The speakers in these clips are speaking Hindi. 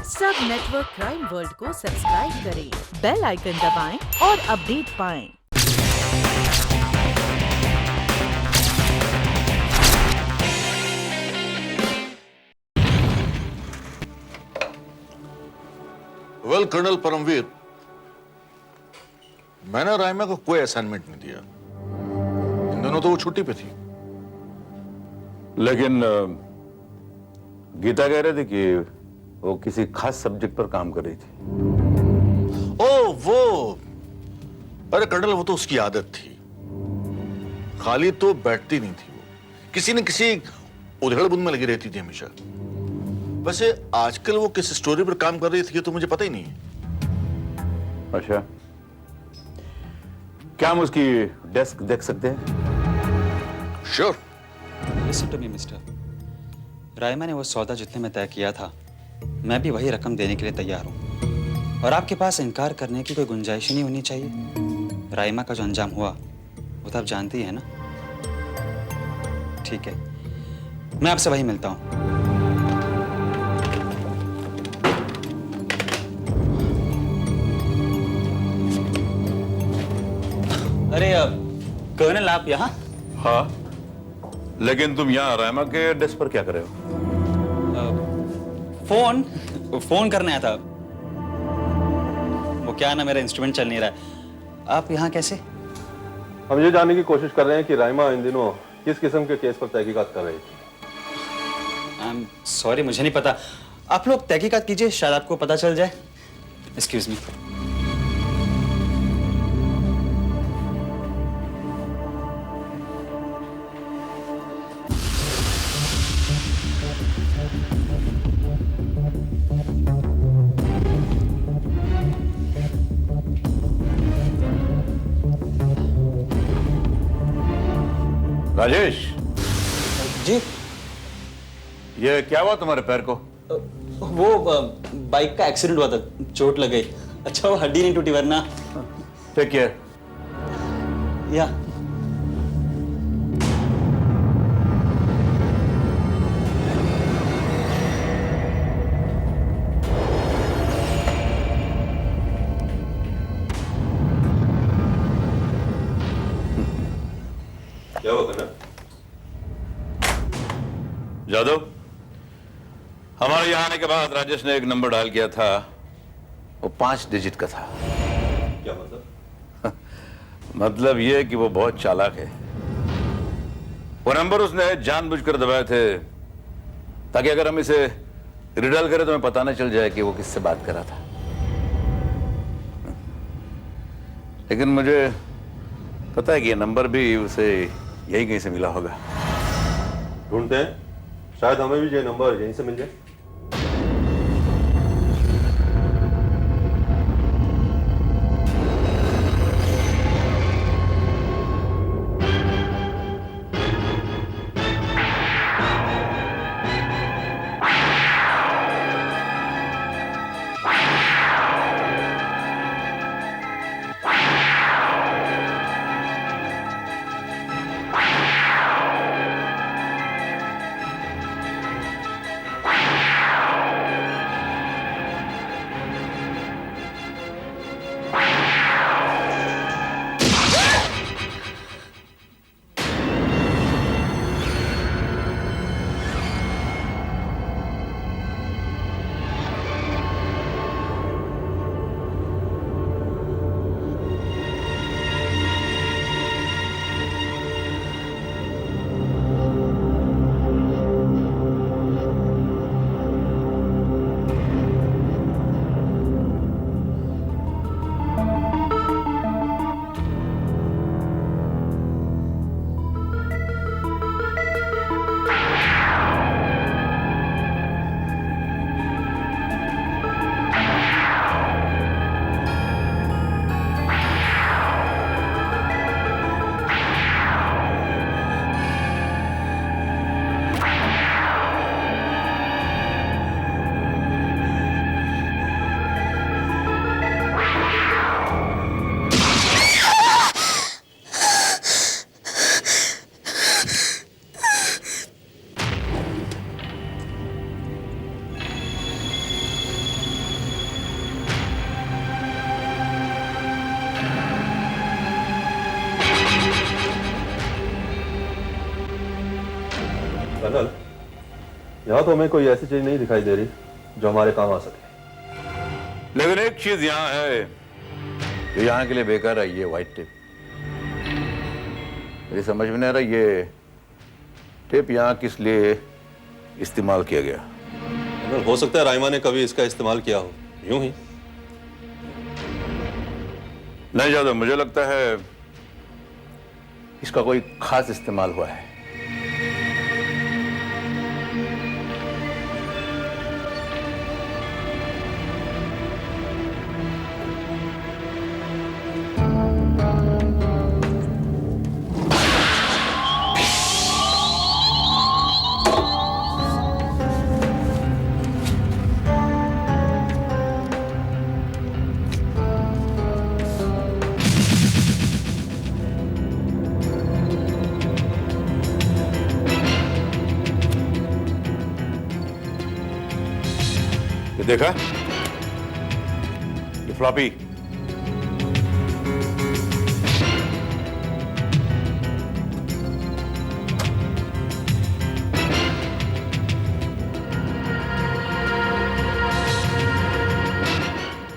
सब नेटवर्क क्राइम वर्ल्ड को सब्सक्राइब करें, बेल आइकन दबाएं और अपडेट पाएं। वेल कर्नल परमवीर, मैंने रायमा को कोई असाइनमेंट नहीं दिया। इन दोनों तो वो छुट्टी पे थी। लेकिन गीता कह रहे थे कि वो किसी खास सब्जेक्ट पर काम कर रही थी। ओ वो, अरे कर्नल वो तो उसकी आदत थी, खाली तो बैठती नहीं थी। वो किसी न किसी उधेड़ बुन में लगी रहती थी हमेशा। वैसे आजकल वो किस स्टोरी पर काम कर रही थी ये तो मुझे पता ही नहीं है। अच्छा, क्या हम उसकी डेस्क देख सकते हैं? Sure. Listen to me mister, Raima ने वो सौदा जितने में तय किया था, मैं भी वही रकम देने के लिए तैयार हूँ। और आपके पास इनकार करने की कोई गुंजाइश ही नहीं होनी चाहिए। रायमा का जो अंजाम हुआ वो तो आप जानते ही है ना। ठीक है, मैं आपसे वही मिलता हूँ। अरे कर्नल, आप यहाँ? हाँ, लेकिन तुम यहाँ रायमा के डेस्क पर क्या कर रहे हो? फोन करने आया था। वो क्या ना, मेरा इंस्ट्रूमेंट चल नहीं रहा है। आप यहाँ कैसे? हम ये जानने की कोशिश कर रहे हैं कि रायमा इन दिनों किस किस्म के केस पर तहकीकात कर रही थी। आई एम सॉरी, मुझे नहीं पता। आप लोग तहकीकात कीजिए, शायद आपको पता चल जाए। Excuse me. राजेश जी, ये क्या हुआ तुम्हारे पैर को? वो बाइक का एक्सीडेंट हुआ था, चोट लग गई। अच्छा, वो हड्डी नहीं टूटी वरना। Take care. या क्या हुआ ना? जादव, हमारे यहाँ आने के बाद राजेश ने एक नंबर डायल किया था, वो 5 डिजिट का था। क्या मतलब? मतलब ये कि वो बहुत चालाक है। वो नंबर उसने जानबूझकर दबाए थे ताकि अगर हम इसे रिडल करें तो हमें पता ना चल जाए कि वो किससे बात कर रहा था। लेकिन मुझे पता है कि ये नंबर भी उसे यही कहीं से मिला होगा। ढूंढते हैं, शायद हमें भी ये नंबर यहीं से मिल जाए। यहाँ तो हमें कोई ऐसी चीज नहीं दिखाई दे रही जो हमारे काम आ सके। लेकिन एक चीज यहाँ है जो यहाँ के लिए बेकार है, ये व्हाइट टेप। मुझे समझ में नहीं आ रहा ये टेप यहाँ किस लिए इस्तेमाल किया गया। जनरल, हो सकता है राइमा ने कभी इसका इस्तेमाल किया हो, यूं ही। नहीं जादव, मुझे लगता है इसका कोई खास इस्तेमाल हुआ है। ये देखा, ये फ्लॉपी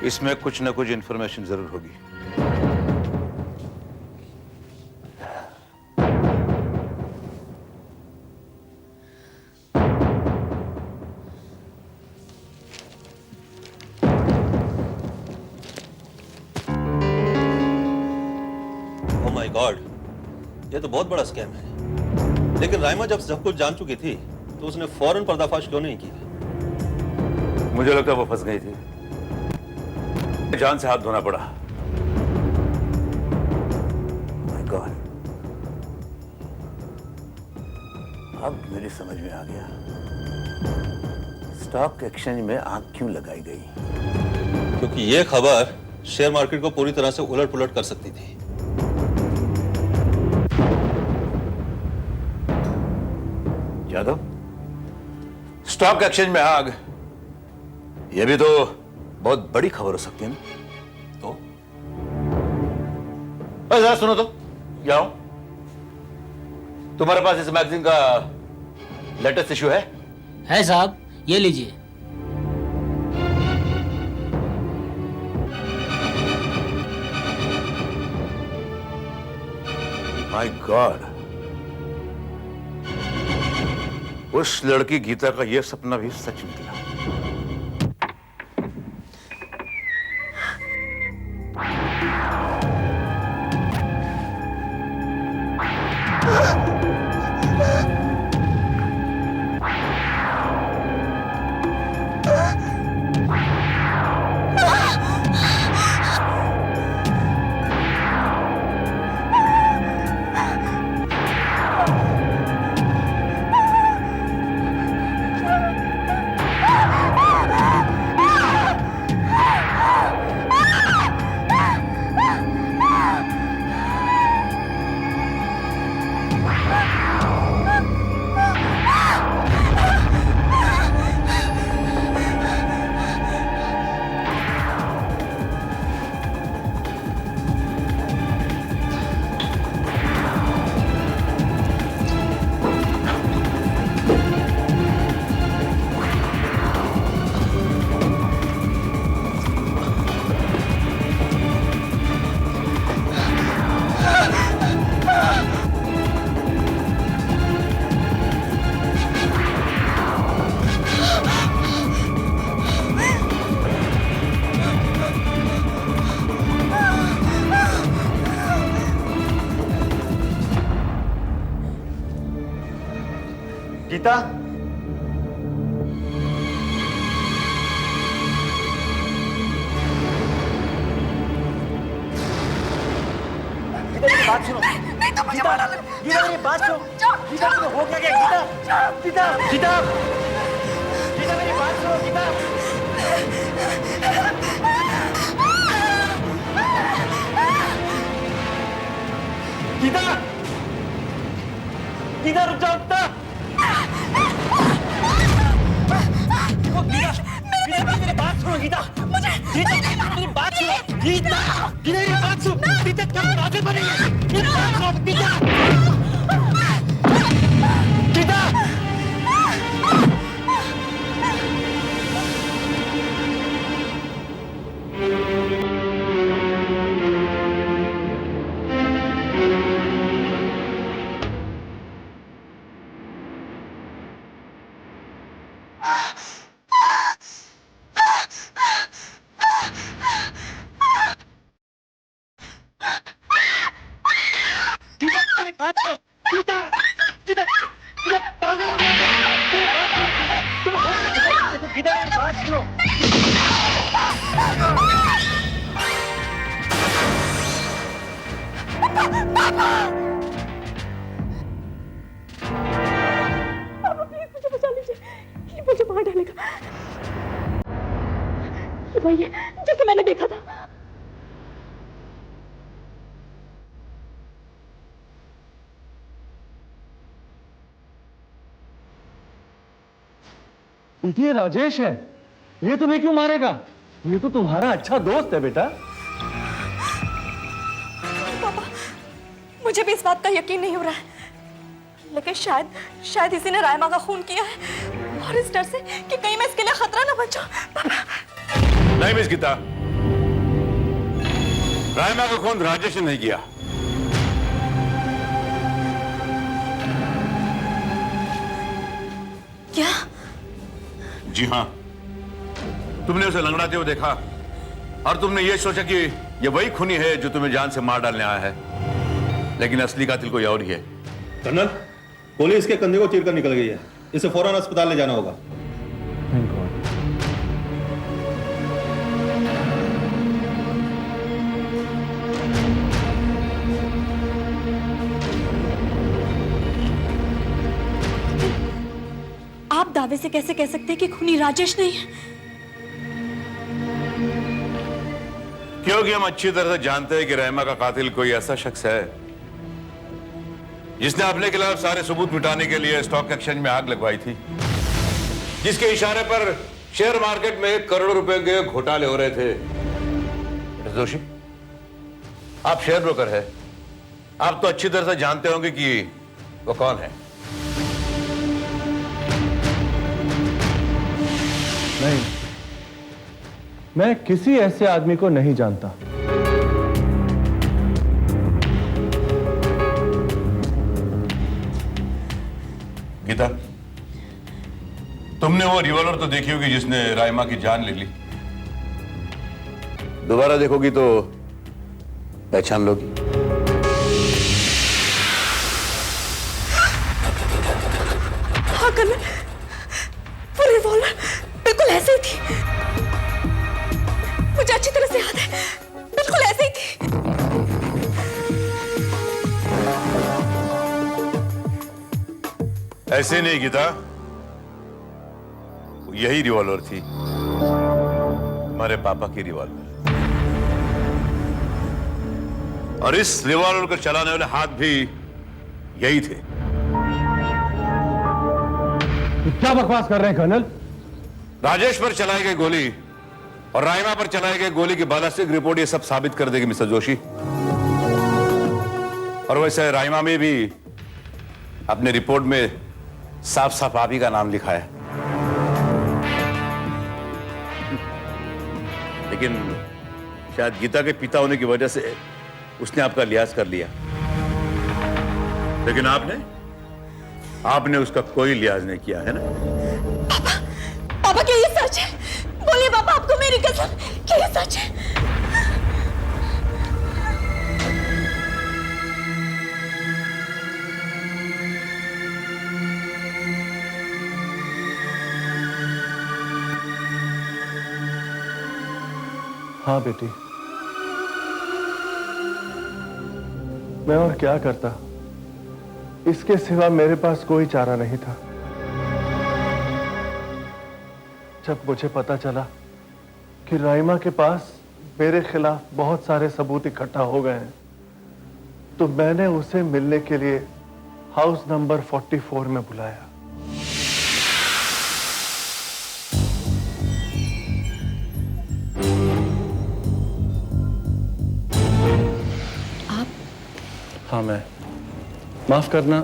इसमें कुछ ना कुछ इंफॉर्मेशन जरूर होगी। ओह माय गॉड, ये तो बहुत बड़ा स्कैम है। लेकिन राइमा जब सब कुछ जान चुकी थी तो उसने फौरन पर्दाफाश क्यों नहीं किया? मुझे लगता है वो फंस गई थी, जान से हाथ धोना पड़ा। माय गॉड, अब मेरी समझ में आ गया स्टॉक एक्सचेंज में आंख क्यों लगाई गई। क्योंकि ये खबर शेयर मार्केट को पूरी तरह से उलट पुलट कर सकती थी। यादव, स्टॉक एक्सचेंज में आग, यह भी तो बहुत बड़ी खबर हो सकती है ना। तो अरे जरा सुनो तो, जाओ, तुम्हारे पास इस मैगजीन का लेटेस्ट इशू है साहब, ये लीजिए। माय गॉड, उस लड़की गीता का यह सपना भी सच निकला। गीता, बात सुनो। नहीं तो मुझे मारा। गीता मेरी बात सुनो। गीता तुम्हें हो क्या? गीता, गीता, गीता, गीता मेरी बात सुनो। गीता, गीता, गीता रुक जाओ। गीता, मेरी बात सुनो। गीता, गीता मेरी बात सुनो। गीता, गीता मेरी बात सुनो। गीता क्या पागल बनेगी? मेरी बात सुनो। गीता, गीता, गीता मेरी बात सुनो। पापा प्लीज मुझे बचा लीजिए, ये मुझे मार डालेगा। ये वही है जिसे मैंने देखा था। ये राजेश है। ये तुम्हें क्यों मारेगा? ये तो तुम्हारा अच्छा दोस्त है बेटा। पापा मुझे भी इस बात का यकीन नहीं हो रहा है, लेकिन शायद इसी ने रायमा का खून किया है, और इस डर से कि कहीं मैं इसके लिए खतरा ना बन जाऊं। नहीं मिस गीता, रायमा का खून राजेश ने नहीं किया। क्या? जी हाँ, तुमने उसे लंगड़ाते हुए देखा और तुमने ये सोचा कि ये वही खूनी है जो तुम्हें जान से मार डालने आया है, लेकिन असली कातिल कोई और ही है। कर्नल, गोली इसके कंधे को चीर कर निकल गई है। इसे फौरन अस्पताल ले जाना होगा। आप दावे से कैसे कह सकते हैं कि खूनी राजेश नहीं है? क्योंकि हम अच्छी तरह से जानते हैं कि रहमा का कातिल कोई ऐसा शख्स है जिसने अपने खिलाफ सारे सबूत मिटाने के लिए स्टॉक एक्सचेंज में आग लगवाई थी, जिसके इशारे पर शेयर मार्केट में करोड़ों रुपए के घोटाले हो रहे थे। जोशी, आप शेयर ब्रोकर हैं, आप तो अच्छी तरह से जानते होंगे कि वो कौन है। नहीं, मैं किसी ऐसे आदमी को नहीं जानता। गीता, तुमने वो रिवॉल्वर तो देखी होगी जिसने रायमा की जान ले ली। दोबारा देखोगी तो पहचान लोगी। हाँ कर्नल, वो रिवॉल्वर बिल्कुल ऐसे ही थी। मुझे अच्छी तरह से याद है, बिल्कुल ऐसे ही थी। ऐसे नहीं गीता, यही रिवॉल्वर थी, हमारे पापा की रिवॉल्वर। और इस रिवॉल्वर को चलाने वाले हाथ भी यही थे। क्या बकवास कर रहे हैं कर्नल? राजेश पर चलाई गई गोली और रायमा पर चलाई गई गोली की बालास्टिक रिपोर्ट ये सब साबित कर देगी मिस्टर जोशी। और वैसे रायमा में भी अपने रिपोर्ट में साफ साफ आप ही का नाम लिखा है, लेकिन शायद गीता के पिता होने की वजह से उसने आपका लिहाज कर लिया, लेकिन आपने उसका कोई लिहाज नहीं किया है ना। पापा क्या ये सच है? बोलिए पापा, आपको मेरी कसम, क्या ये सच है? हाँ बेटी, मैं और क्या करता, इसके सिवा मेरे पास कोई चारा नहीं था। जब मुझे पता चला कि राइमा के पास मेरे खिलाफ बहुत सारे सबूत इकट्ठा हो गए हैं, तो मैंने उसे मिलने के लिए हाउस नंबर 44 में बुलाया। आप? हाँ, मैं। माफ करना,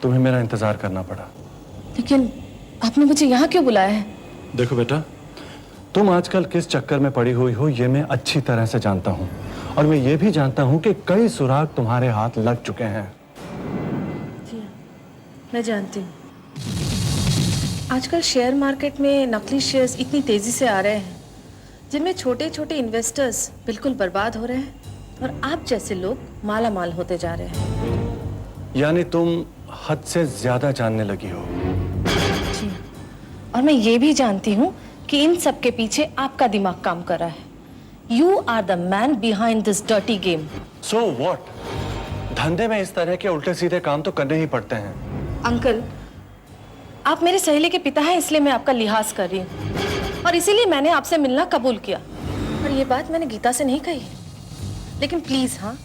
तुम्हें मेरा इंतजार करना पड़ा। लेकिन आपने मुझे यहाँ क्यों बुलाया है? देखो बेटा, तुम आजकल किस चक्कर में पड़ी हुई हो ये मैं अच्छी तरह से जानता हूँ, और मैं ये भी जानता हूँ कि कई सुराग तुम्हारे हाथ लग चुके हैं। जी हाँ, मैं जानती हूँ। आजकल शेयर मार्केट में नकली शेयर्स इतनी तेजी से आ रहे हैं जिनमें छोटे छोटे इन्वेस्टर्स बिल्कुल बर्बाद हो रहे हैं और आप जैसे लोग माला माल होते जा रहे हैं। यानी तुम हद से ज्यादा जानने लगी हो। जी और मैं ये भी जानती हूँ कि इन सब के पीछे आपका दिमाग काम कर रहा है। You are the man behind this dirty game. So what? धंधे में इस तरह के उल्टे सीधे काम तो करने ही पड़ते हैं। अंकल, आप मेरे सहेली के पिता हैं, इसलिए मैं आपका लिहाज कर रही हूँ और इसीलिए मैंने आपसे मिलना कबूल किया। और ये बात मैंने गीता से नहीं कही, लेकिन प्लीज हाँ,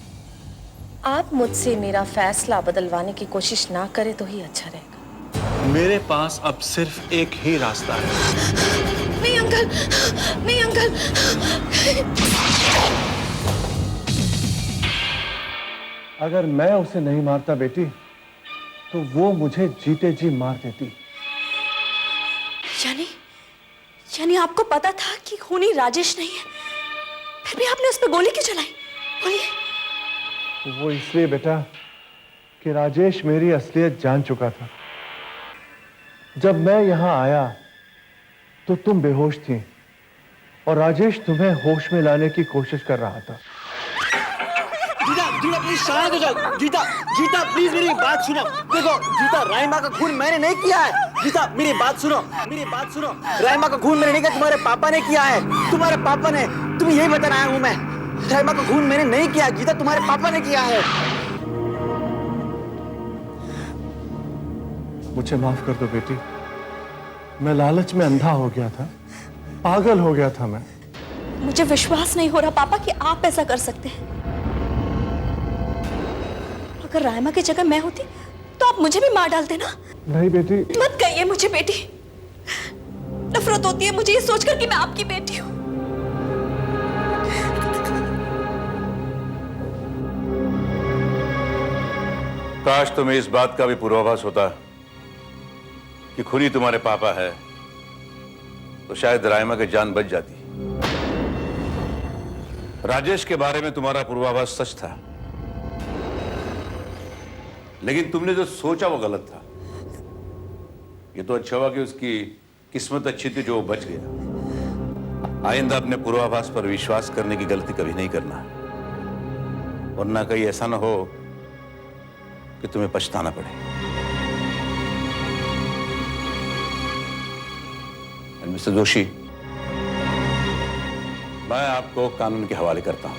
आप मुझसे मेरा फैसला बदलवाने की कोशिश ना करें तो ही अच्छा रहेगा। मेरे पास अब सिर्फ एक ही रास्ता है। नहीं अंकल, नहीं अंकल। अगर मैं उसे नहीं मारता बेटी, तो वो मुझे जीते जी मार देती। यानी आपको पता था कि खूनी राजेश नहीं है, फिर भी आपने उस पर गोली क्यों चलाई? बोलिए। वो इसलिए बेटा कि राजेश मेरी असलियत जान चुका था। जब मैं यहां आया तो तुम बेहोश थी और राजेश तुम्हें होश में लाने की कोशिश कर रहा था। गीता, गीता प्लीज शांत हो जाओ। गीता, गीता प्लीज मेरी बात सुनो। देखो गीता, राइमा का खून मैंने नहीं किया है। गीता मेरी बात सुनो, मेरी बात सुनो। राइमा का खून मैंने नहीं किया, तुम्हारे पापा ने किया है। तुम्हारे पापा ने, तुम्हें यही बताना आया हूं मैं। राइमा का खून मैंने नहीं किया गीता, तुम्हारे पापा ने किया है। मुझे माफ कर दो बेटी, मैं लालच में अंधा हो गया था, पागल हो गया था मैं। मुझे विश्वास नहीं हो रहा पापा कि आप ऐसा कर सकते हैं। अगर रायमा की जगह मैं होती तो आप मुझे भी मार डालते ना। नहीं बेटी। मत कहिए मुझे बेटी, नफरत होती है मुझे ये सोचकर कि मैं आपकी बेटी हूं। काश तुम्हें इस बात का भी पूर्वाभास होता कि खूनी तुम्हारे पापा है, तो शायद राइमा की जान बच जाती। राजेश के बारे में तुम्हारा पूर्वाभास सच था, लेकिन तुमने जो सोचा वो गलत था। ये तो अच्छा हुआ कि उसकी किस्मत अच्छी थी जो वो बच गया। आइंदा अपने पूर्वाभास पर विश्वास करने की गलती कभी नहीं करना, वरना कहीं ऐसा ना हो कि तुम्हें पछताना पड़े। मिस्टर जोशी, मैं आपको कानून के हवाले करता हूं।